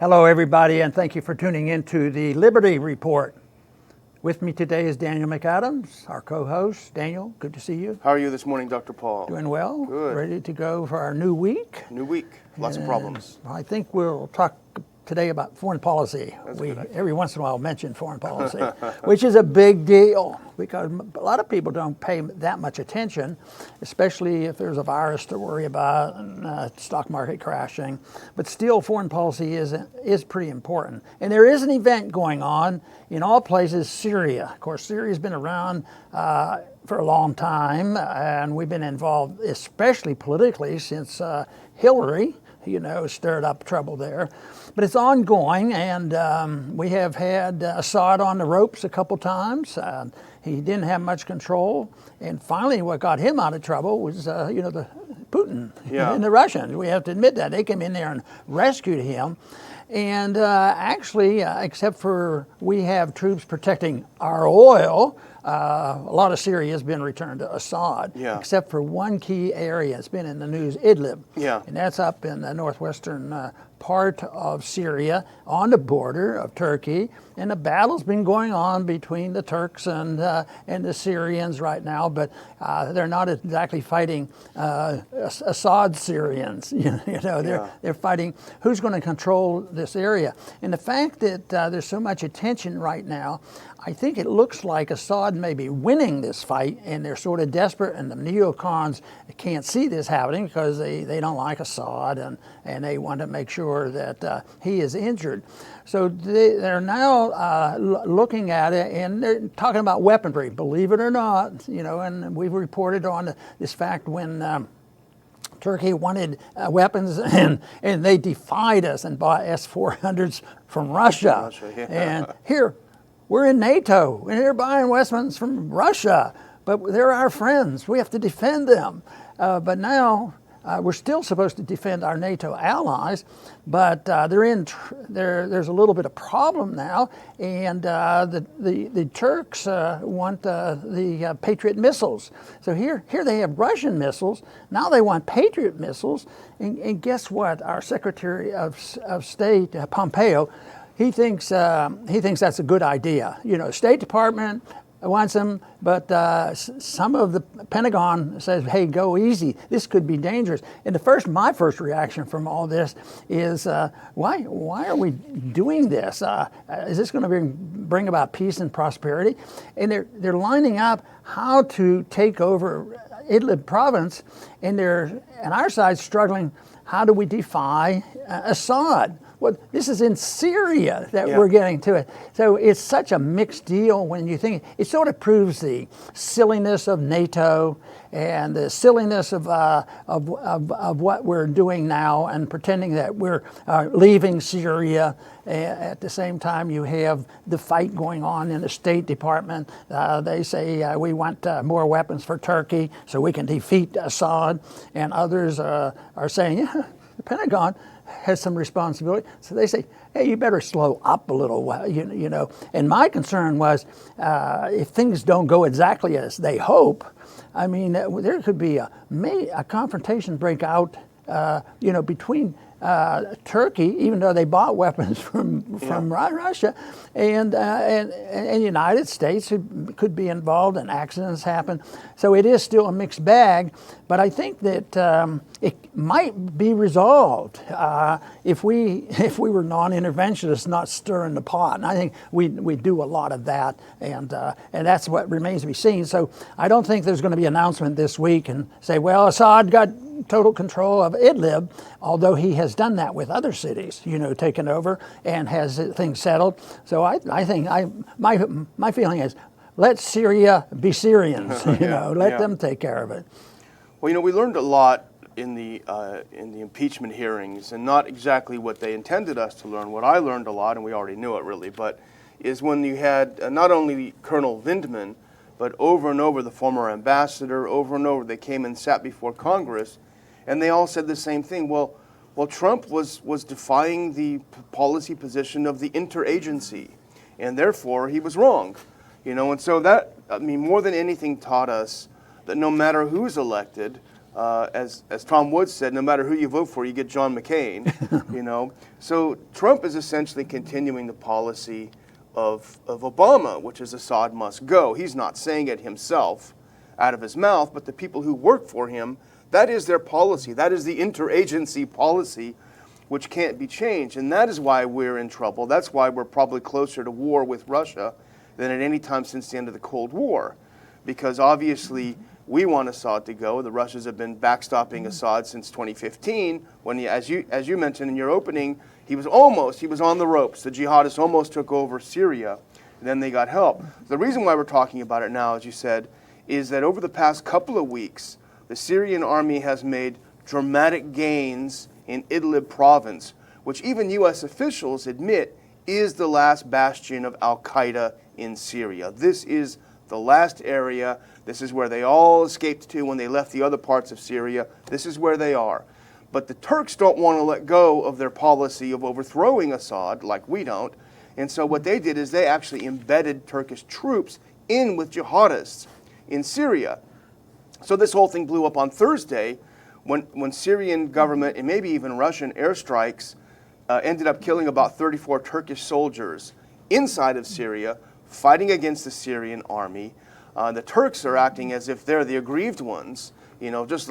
Hello, everybody, and thank you for tuning in to the Liberty Report. With me today is Daniel McAdams, our co-host. Daniel, good to see you. How are you this morning, Dr. Paul? Doing well. Good. Ready to go for our new week. New week. Lots of problems. I think we'll talk today about foreign policy. That's We a good idea. every once in a while mention foreign policy, which is a big deal because a lot of people don't pay that much attention, especially if there's a virus to worry about and stock market crashing. But still, foreign policy is pretty important. And there is an event going on in all places. Syria, of course, Syria's been around for a long time, and we've been involved, especially politically, since Hillary, stirred up trouble there. But it's ongoing, and we have had Assad on the ropes a couple times. He didn't have much control, and finally what got him out of trouble was, the Putin and the Russians. We have to admit that. They came in there and rescued him. And actually, except for we have troops protecting our oil, a lot of Syria has been returned to Assad, except for one key area. It's been in the news, Idlib. And that's up in the northwestern part of Syria on the border of Turkey. And the battle's been going on between the Turks and the Syrians right now, but they're not exactly fighting Assad Syrians. They're fighting who's going to control this area. And the fact that there's so much attention right now, I think it looks like Assad may be winning this fight, and they're sort of desperate, and the neocons can't see this happening because they don't like Assad, and they want to make sure that he is injured. So they're now looking at it, and they're talking about weaponry, believe it or not, and we've reported on this fact when Turkey wanted weapons, and they defied us and bought S-400s from Russia. And here, we're in NATO, and they're buying weapons from Russia, but they're our friends. We have to defend them. But now we're still supposed to defend our NATO allies, but there's a little bit of problem now, and the Turks want the Patriot missiles. So here they have Russian missiles. Now they want Patriot missiles, and guess what? Our Secretary of State, Pompeo, he thinks that's a good idea. State Department wants them, but some of the Pentagon says, "Hey, go easy. This could be dangerous." And my first reaction from all this is, why are we doing this? Is this going to bring about peace and prosperity? And they're lining up how to take over Idlib province, and our side's struggling. How do we defy Assad? Well, this is in Syria that we're getting to it. So it's such a mixed deal when you think. It sort of proves the silliness of NATO and the silliness of what we're doing now and pretending that we're leaving Syria. At the same time, you have the fight going on in the State Department. They say we want more weapons for Turkey so we can defeat Assad. And others are saying, the Pentagon has some responsibility. So they say, hey, you better slow up a little, And my concern was if things don't go exactly as they hope, I mean, there could be a confrontation break out, between Turkey, even though they bought weapons from Russia, and the United States could be involved, and accidents happen. So it is still a mixed bag, but I think that it might be resolved if we were non-interventionists, not stirring the pot. And I think we do a lot of that, and that's what remains to be seen. So I don't think there's going to be an announcement this week and say, well, Assad got total control of Idlib, although he has done that with other cities, taken over and has things settled. So I think my feeling is, let Syria be Syrians, let them take care of it. Well, we learned a lot in the impeachment hearings, and not exactly what they intended us to learn. What I learned a lot, and we already knew it really, but is when you had not only Colonel Vindman, but over and over the former ambassador, over and over they came and sat before Congress, and they all said the same thing. Well, Trump was defying the policy position of the interagency, and therefore he was wrong. And so that, more than anything, taught us that no matter who's elected, as Tom Woods said, no matter who you vote for, you get John McCain. So Trump is essentially continuing the policy of Obama, which is Assad must go. He's not saying it himself out of his mouth, but the people who work for him, that is their policy. That is the interagency policy, which can't be changed. And that is why we're in trouble. That's why we're probably closer to war with Russia than at any time since the end of the Cold War. Because obviously we want Assad to go. The Russians have been backstopping Assad since 2015, when, as you mentioned in your opening, he was on the ropes. The jihadists almost took over Syria, and then they got help. The reason why we're talking about it now, as you said, is that over the past couple of weeks, the Syrian army has made dramatic gains in Idlib province, which even U.S. officials admit is the last bastion of al-Qaeda in Syria. This is the last area. This is where they all escaped to when they left the other parts of Syria. This is where they are. But the Turks don't want to let go of their policy of overthrowing Assad, like we don't. And so what they did is they actually embedded Turkish troops in with jihadists in Syria. So this whole thing blew up on Thursday when Syrian government and maybe even Russian airstrikes ended up killing about 34 Turkish soldiers inside of Syria, fighting against the Syrian army. The Turks are acting as if they're the aggrieved ones, just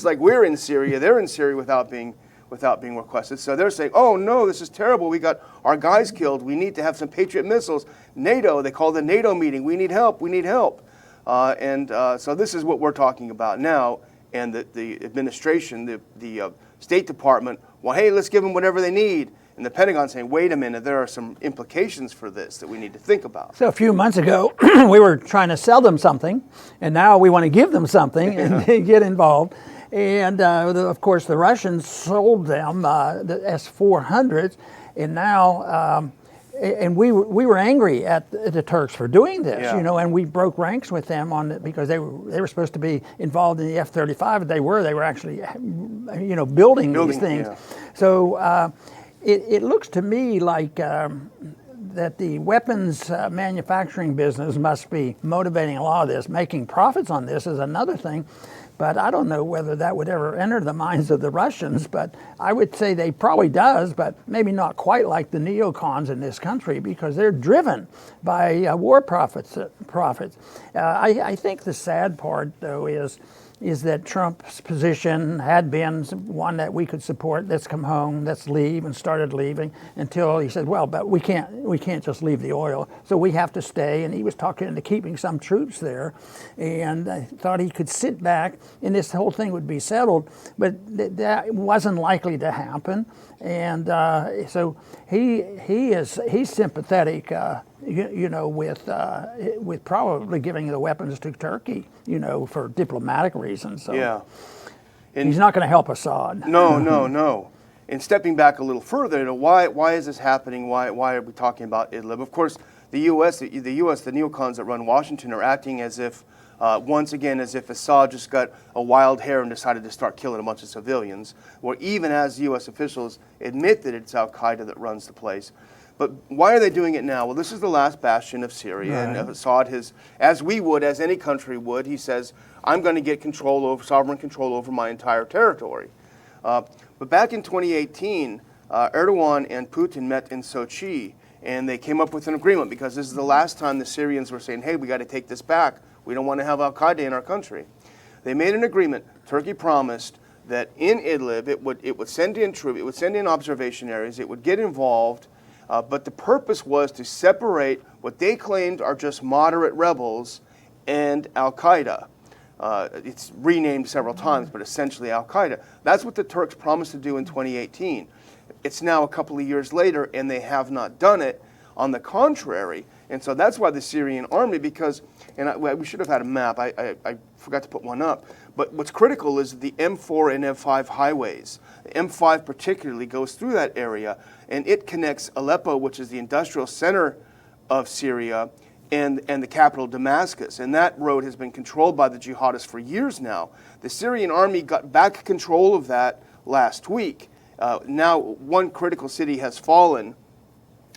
like we're in Syria. They're in Syria without being requested. So they're saying, "Oh no, this is terrible. We got our guys killed. We need to have some Patriot missiles." NATO, they call the NATO meeting. We need help. We need help. So this is what we're talking about now. And the administration, the State Department, well, hey, let's give them whatever they need. And the Pentagon saying, wait a minute, there are some implications for this that we need to think about. So a few months ago, we were trying to sell them something, and now we want to give them something and get involved. And of course, the Russians sold them the S-400s, and now, and we were angry at the Turks for doing this, and we broke ranks with them on it because they were supposed to be involved in the F-35. They were actually, building these things. Yeah. So. It looks to me like that the weapons manufacturing business must be motivating a lot of this. Making profits on this is another thing, but I don't know whether that would ever enter the minds of the Russians, but I would say they probably does, but maybe not quite like the neocons in this country because they're driven by war profits. I think the sad part, though, is that Trump's position had been one that we could support. Let's come home, let's leave, and started leaving until he said, well, but we can't just leave the oil, so we have to stay. And he was talking into keeping some troops there, and I thought he could sit back and this whole thing would be settled, but that wasn't likely to happen. And so he's sympathetic, with probably giving the weapons to Turkey, for diplomatic reasons. So yeah, and he's not going to help Assad. No. And stepping back a little further, why is this happening? Why are we talking about Idlib? Of course, the U.S., the neocons that run Washington are acting as if, once again, as if Assad just got a wild hair and decided to start killing a bunch of civilians, or even as U.S. officials admit that it's al-Qaeda that runs the place. But why are they doing it now? Well, this is the last bastion of Syria, right. And Assad has, as any country would, he says, I'm going to get sovereign control over my entire territory. But back in 2018, Erdogan and Putin met in Sochi, and they came up with an agreement because this is the last time the Syrians were saying, hey, we got to take this back. We don't want to have al-Qaeda in our country. They made an agreement. Turkey promised that in Idlib, it would send in troops, it would send in observation areas, it would get involved, but the purpose was to separate what they claimed are just moderate rebels and al-Qaeda. It's renamed several times, but essentially al-Qaeda. That's what the Turks promised to do in 2018. It's now a couple of years later, and they have not done it. On the contrary, and so that's why the Syrian army, because, we should have had a map, I forgot to put one up, but what's critical is the M4 and M5 highways. The M5 particularly goes through that area, and it connects Aleppo, which is the industrial center of Syria, and the capital Damascus. And that road has been controlled by the jihadists for years now. The Syrian army got back control of that last week. Now one critical city has fallen,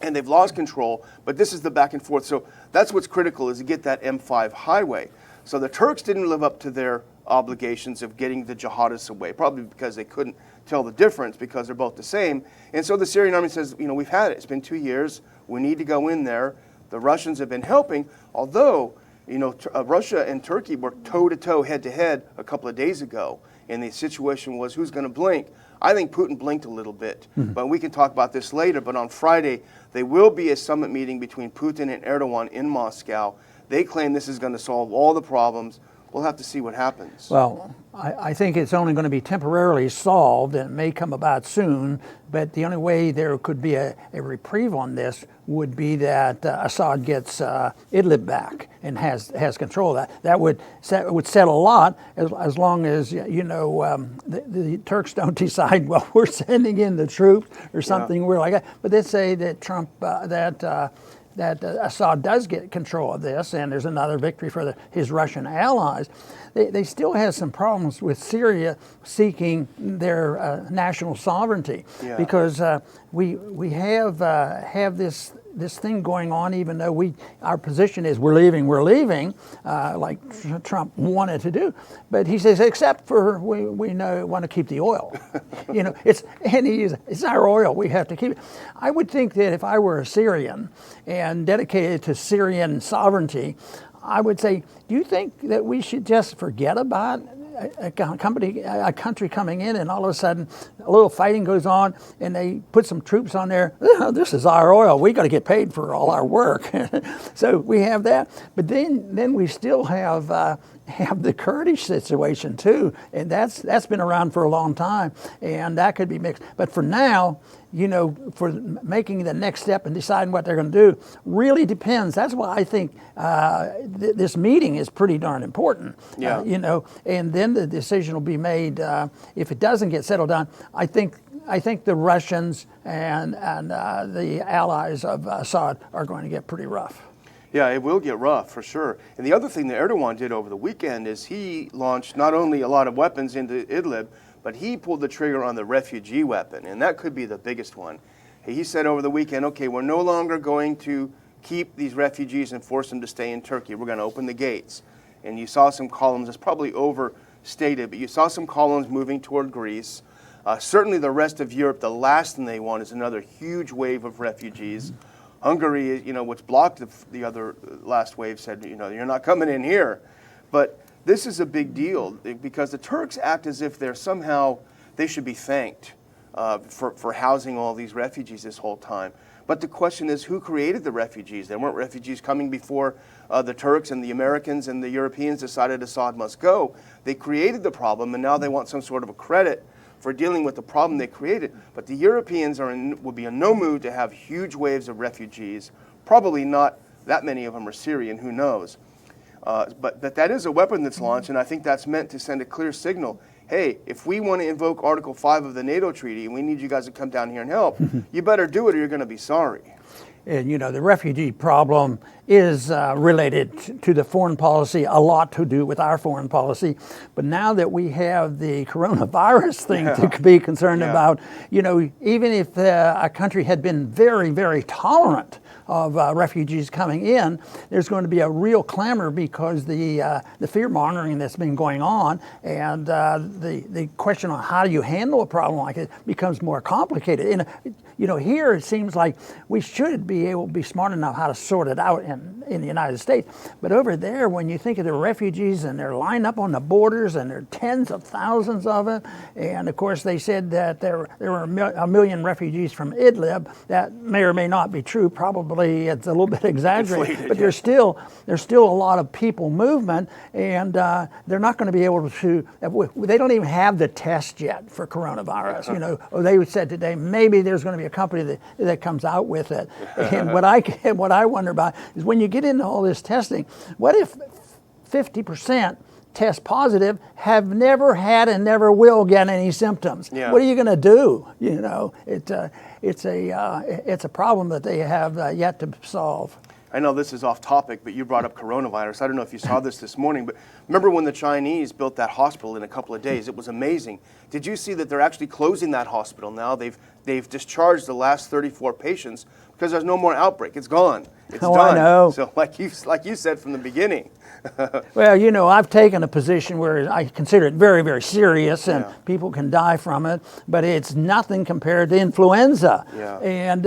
and they've lost control, but this is the back and forth. So that's what's critical, is to get that M5 highway. So the Turks didn't live up to their obligations of getting the jihadists away, probably because they couldn't tell the difference because they're both the same. And so the Syrian army says, we've had it. It's been 2 years. We need to go in there. The Russians have been helping, although, Russia and Turkey were toe-to-toe, head-to-head a couple of days ago. And the situation was, who's going to blink? I think Putin blinked a little bit, but we can talk about this later. But on Friday, there will be a summit meeting between Putin and Erdogan in Moscow. They claim this is going to solve all the problems. We'll have to see what happens. Well, I think it's only going to be temporarily solved, and it may come about soon, but the only way there could be a reprieve on this would be that Assad gets Idlib back and has control of that. That would settle a lot as long as, the Turks don't decide, well, we're sending in the troops or something weird like that. But let's say that Trump, that Assad does get control of this, and there's another victory for his Russian allies. They still have some problems with Syria seeking their national sovereignty, because we have this thing going on, even though our position is we're leaving, like Trump wanted to do. But he says, except for we want to keep the oil. It's our oil. We have to keep it. I would think that if I were a Syrian and dedicated to Syrian sovereignty, I would say, do you think that we should just forget about a country coming in, and all of a sudden a little fighting goes on and they put some troops on there? This is our oil. We got to get paid for all our work. So we have that. But then we still have the Kurdish situation too, and that's been around for a long time, and that could be mixed. But for now, for making the next step and deciding what they're going to do really depends. That's why I think this meeting is pretty darn important. And then the decision will be made. If it doesn't get settled down, I think the Russians and the allies of Assad are going to get pretty rough. Yeah, it will get rough for sure. And the other thing that Erdogan did over the weekend is he launched not only a lot of weapons into Idlib, but he pulled the trigger on the refugee weapon, and that could be the biggest one. He said over the weekend, okay, we're no longer going to keep these refugees and force them to stay in Turkey. We're going to open the gates. And you saw some columns, it's probably overstated, but you saw some columns moving toward Greece. Certainly the rest of Europe, the last thing they want is another huge wave of refugees. Hungary, which blocked the other last wave, said, you're not coming in here. But this is a big deal because the Turks act as if they should be thanked for housing all these refugees this whole time. But the question is, who created the refugees? There weren't refugees coming before the Turks and the Americans and the Europeans decided Assad must go. They created the problem, and now they want some sort of a credit for dealing with the problem they created. But the Europeans would be in no mood to have huge waves of refugees. Probably not that many of them are Syrian, who knows. But that is a weapon that's launched, and I think that's meant to send a clear signal. Hey, if we want to invoke Article 5 of the NATO treaty and we need you guys to come down here and help, you better do it or you're going to be sorry. And the refugee problem is related to the foreign policy, a lot to do with our foreign policy. But now that we have the coronavirus thing to be concerned about, even if a country had been very, very tolerant of refugees coming in, there's going to be a real clamor because the fear mongering that's been going on, and the question on how do you handle a problem like it becomes more complicated. And here it seems like we should be able to be smart enough how to sort it out in the United States. But over there, when you think of the refugees and they're lined up on the borders and there are tens of thousands of them, and of course they said that there were a million refugees from Idlib. That may or may not be true. Probably it's a little bit exaggerated, but there's still a lot of people movement, and they're not going to be able to. They don't even have the test yet for coronavirus. They said today maybe there's going to be a company that comes out with it. And what I wonder about is when you get into all this testing, what if 50% test positive have never had and never will get any symptoms? What are you going to do? It's a problem that they have yet to solve. I know this is off topic, but you brought up coronavirus. I don't know if you saw this morning, but remember when the Chinese built that hospital in a couple of days? It was amazing. Did you see that they're actually closing that hospital now? They've discharged the last 34 patients because there's no more outbreak. It's gone. It's Oh, done. I know. So like you said from the beginning. Well, you know, I've taken a position where I consider it very, very serious, and Yeah. people can die from it, but it's nothing compared to influenza. Yeah. And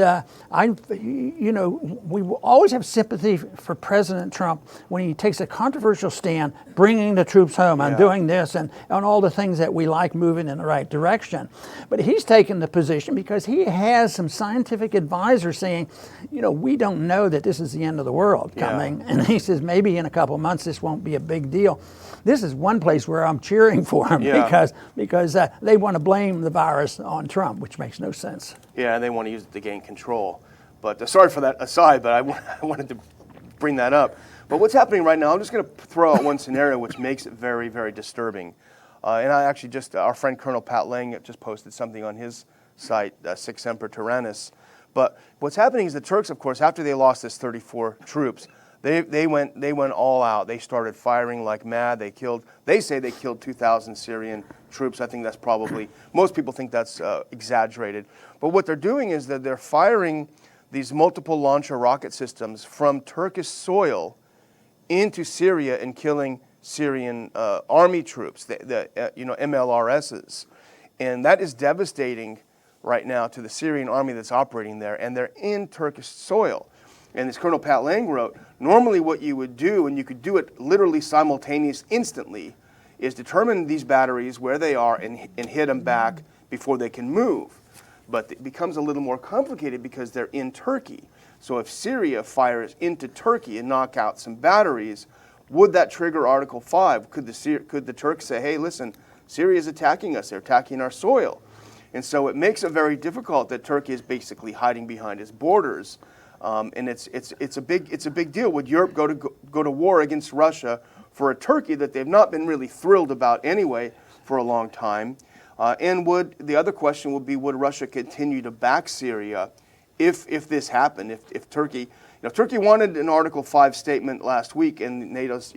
you know, we will always have sympathy for President Trump when he takes a controversial stand, bringing the troops home and Yeah. doing this and on all the things that we like moving in the right direction. But he's taken the position because he has some scientific advisors saying, you know, we don't know that this is the end of the world coming. Yeah. And he says maybe in a couple of months this won't be a big deal. This is one place where I'm cheering for him Yeah. because they want to blame the virus on Trump, which makes no sense. Yeah, they want to use it to gain control. But sorry for that aside, but I wanted to bring that up. But what's happening right now, I'm just going to throw out one scenario which makes it very, very disturbing. And I actually our friend Colonel Pat Lang just posted something on his site, Sic Semper Tyrannis. But what's happening is the Turks, of course, after they lost this 34 troops, they went all out. They started firing like mad. They say they killed 2,000 Syrian troops. I think that's probably, most people think that's exaggerated. But what they're doing is that they're firing these multiple launcher rocket systems from Turkish soil into Syria and killing Syrian army troops, the MLRSs. And that is devastating right now to the Syrian army that's operating there, and they're in Turkish soil. And as Colonel Pat Lang wrote, normally what you would do, and you could do it literally simultaneous instantly, is determine these batteries where they are and hit them back before they can move. But it becomes a little more complicated because they're in Turkey. So if Syria fires into Turkey and knock out some batteries, would that trigger Article 5? Could the Turks say, hey, listen, Syria is attacking us, they're attacking our soil? And so it makes it very difficult that Turkey is basically hiding behind its borders. And it's a big deal. Would Europe go to war against Russia for a Turkey that they've not been really thrilled about anyway for a long time? And the other question would be, would Russia continue to back Syria if this happened? If Turkey, Turkey wanted an Article 5 statement last week, and NATO's,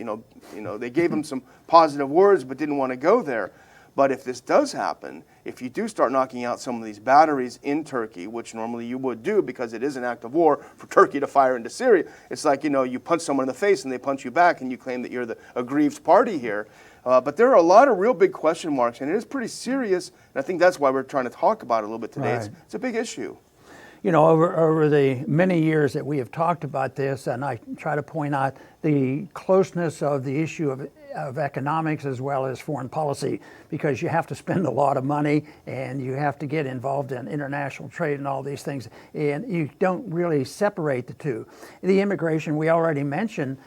they gave them some positive words, but didn't want to go there. But if this does happen, if you do start knocking out some of these batteries in Turkey, which normally you would do because it is an act of war for Turkey to fire into Syria, it's like, you punch someone in the face and they punch you back and you claim that you're the aggrieved party here. But there are a lot of real big question marks, and it is pretty serious, and I think that's why we're trying to talk about it a little bit today. Right. It's a big issue. You know, over the many years that we have talked about this, and I try to point out the closeness of the issue of economics as well as foreign policy, because you have to spend a lot of money and you have to get involved in international trade and all these things, and you don't really separate the two. The immigration we already mentioned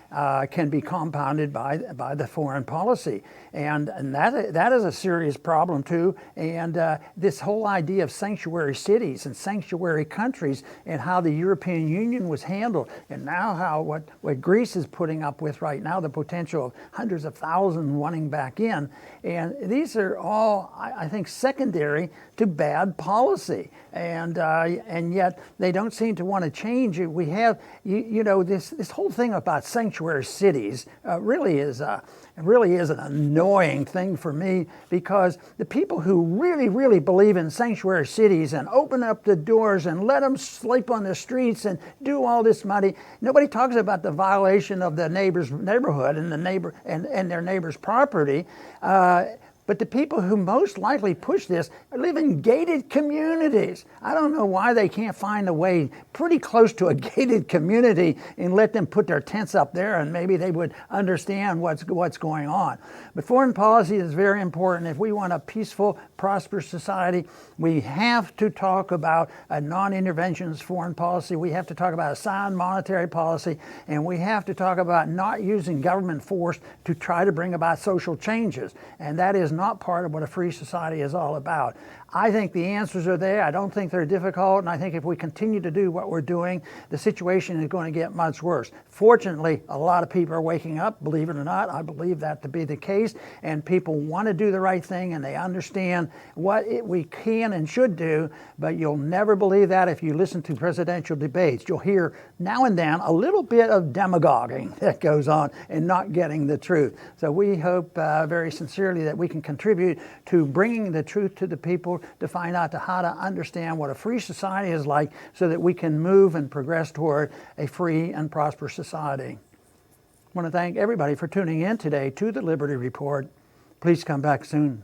can be compounded by the foreign policy, and that is a serious problem too. And this whole idea of sanctuary cities and sanctuary countries and how the European Union was handled, and now how what Greece is putting up with right now, the potential of hundreds of thousands wanting back in, and these are all, I think, secondary to bad policy, and yet they don't seem to want to change it. We have, this whole thing about sanctuary cities really is an annoying thing for me, because the people who really, really believe in sanctuary cities and open up the doors and let them sleep on the streets and do all this money, nobody talks about the violation of the neighbor's neighborhood and their neighbor's property. But the people who most likely push this live in gated communities. I don't know why they can't find a way pretty close to a gated community and let them put their tents up there, and maybe they would understand what's going on. But foreign policy is very important. If we want a peaceful, prosperous society, we have to talk about a non-interventionist foreign policy. We have to talk about a sound monetary policy, and we have to talk about not using government force to try to bring about social changes. And that is not part of what a free society is all about. I think the answers are there. I don't think they're difficult, and I think if we continue to do what we're doing, the situation is going to get much worse. Fortunately, a lot of people are waking up, believe it or not. I believe that to be the case, and people want to do the right thing, and they understand what we can and should do, but you'll never believe that if you listen to presidential debates. You'll hear now and then a little bit of demagoguing that goes on and not getting the truth. So we hope very sincerely that we can can contribute to bringing the truth to the people to find out how to understand what a free society is like so that we can move and progress toward a free and prosperous society. I want to thank everybody for tuning in today to the Liberty Report. Please come back soon.